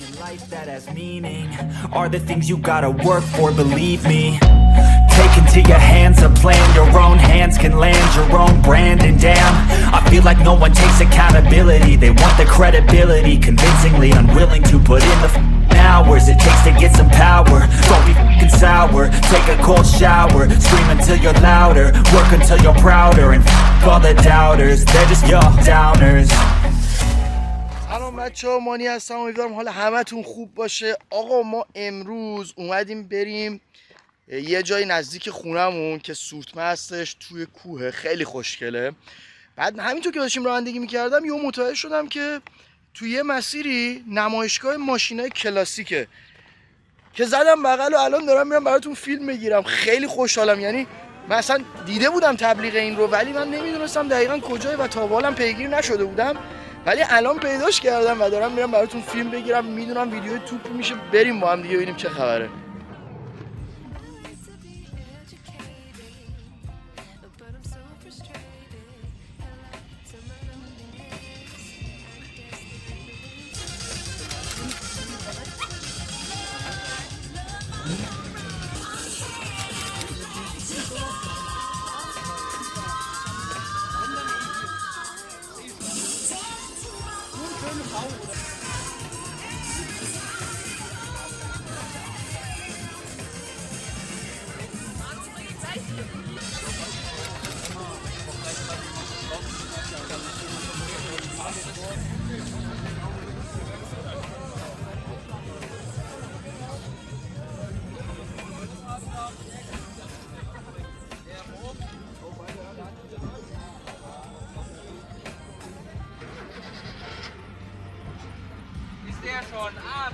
in life that has meaning are the things you gotta work for, believe me. Take into your hands a plan, your own hands can land your own brand. And damn, I feel like no one takes accountability. They want the credibility, convincingly unwilling to put in the hours it takes to get some power. Don't be f***ing sour, take a cold shower, scream until you're louder, work until you're prouder, and f*** all the doubters, they're just your downers. سلام بچه‌ها، مانی هستم. امیدوارم حال همتون خوب باشه. آقا ما امروز اومدیم بریم یه جای نزدیک خونمون که سورتمه هستش، توی کوه، خیلی خوشگله. بعد همینطور که داشتیم رانندگی میکردم یهو متوجه شدم که توی یه مسیری نمایشگاه ماشینای کلاسیکه که زدم بغل و الان دارم میرم براتون فیلم بگیرم. خیلی خوشحالم. یعنی من اصلا دیده بودم تبلیغ این رو ولی من نمیدونستم دقیقا کجای و تا بالم پیگیر نشده بودم، ولی الان پیداش کردم و دارم میرم براتون فیلم بگیرم. میدونم ویدیو توپ میشه، بریم با هم دیگه ببینیم چه خبره. Der schon ab.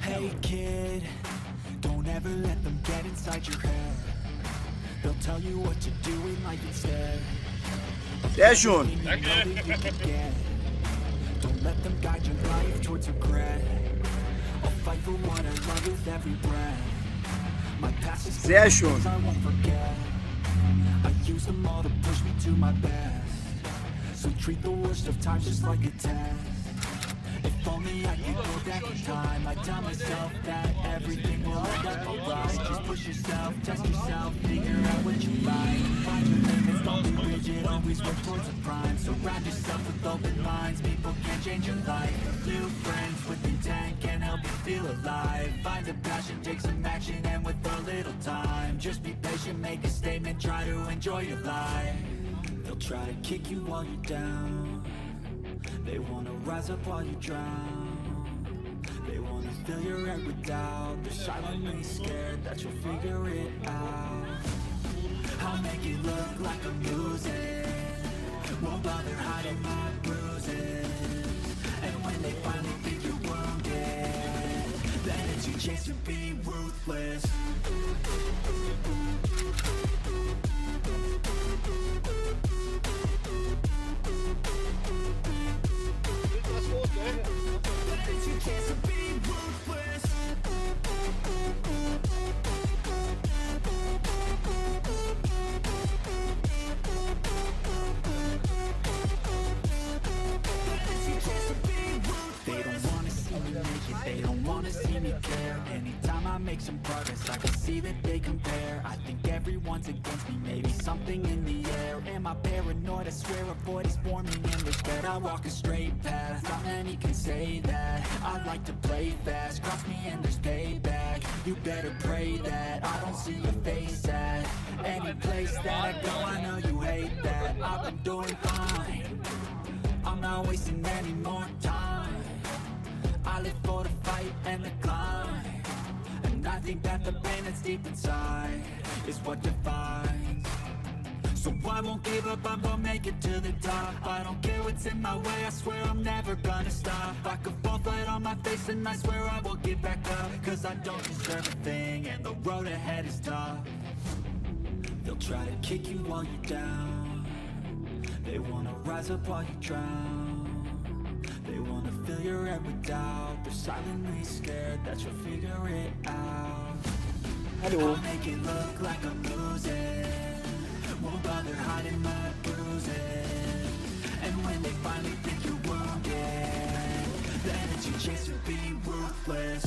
Hey kid, don't ever let them get inside your head. They'll tell you what to do in life instead. دهشون You know that you can get. Don't let them guide your life towards regret. I'll fight for what I love with every breath. My past is دهشون I won't forget. I use them all to push me to my best. So treat the worst of times just like a test. If only I could go back in time, I'd tell myself that everything will end up alright. Just push yourself, test yourself, figure out what you like. Find your limits, don't be rigid, always work towards a prime. Surround yourself with open minds, people can change your life. New friends with intent can help you feel alive. Find a passion, take some action, and with a little time, just be patient, make a statement, try to enjoy your life. They'll try to kick you while you're down. They wanna rise up while you drown. They wanna fill your head with doubt. They're silently scared that you'll figure it out. I'll make it look like I'm losing. Won't bother hiding my bruises. And when they finally think you're wounded, then it's your chance to be ruthless. It's your chance to be ruthless. They don't wanna see me make it, they don't wanna see me care. Anytime I make some progress, I can see that they compare. I think everyone's against me, maybe something in the air. Am I paranoid? I swear a void is forming in this bed. I walk a straight path, not many can say that. I like to play fast, cross me and there's payback. You better pray that I don't see your face at any place that I go. I know you hate that. I've been doing fine, I'm not wasting any more time. I live for the fight and the climb, and I think that the pain that's deep inside is what defines. So I won't give up, I'm gonna make it to the top. I don't care what's in my way, I swear I'm never gonna stop. I could fall flat on my face and I swear I will get back up. Cause I don't deserve a thing and the road ahead is tough. They'll try to kick you while you're down. They wanna rise up while you drown. They wanna fill your head with doubt. They're silently scared that you'll figure it out. Hello. I'll make it look like I'm losing. Won't bother hiding my bruises. And when they finally think you're wounded, then it's your chance to be ruthless.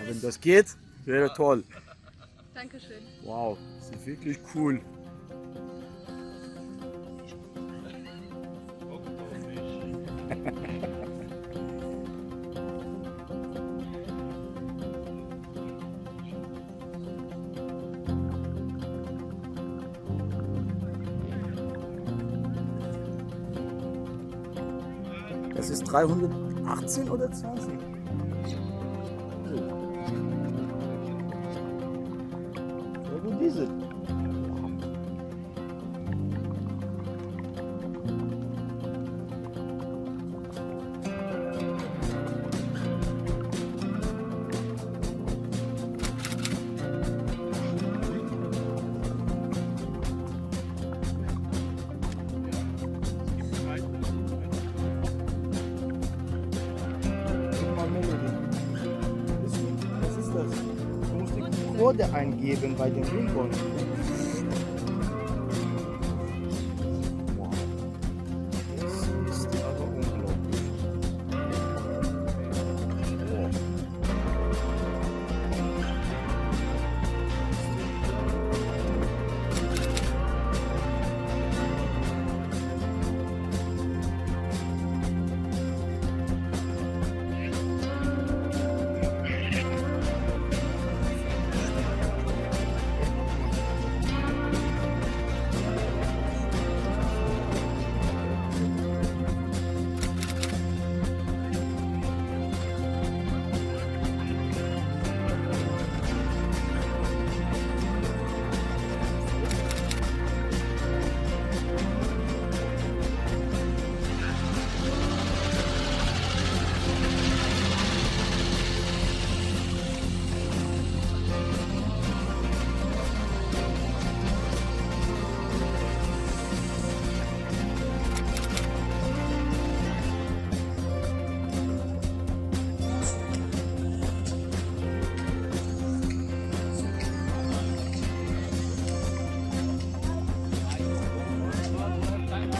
Wenn das geht, wäre toll. Dankeschön. Wow, das ist wirklich cool. Das ist 318 oder 20? Wo diese? Code eingeben bei den Ringbahn. Wow. Das ist aber unglaublich. Wow.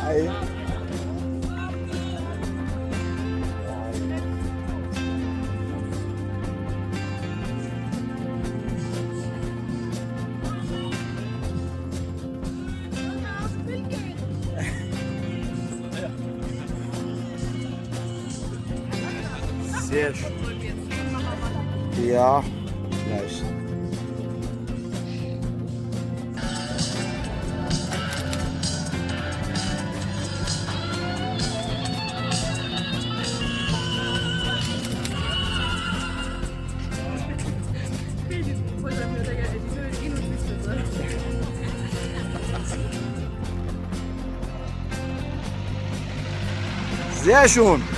Hi. Sehr schön. Ja, gleich. Sehr schön.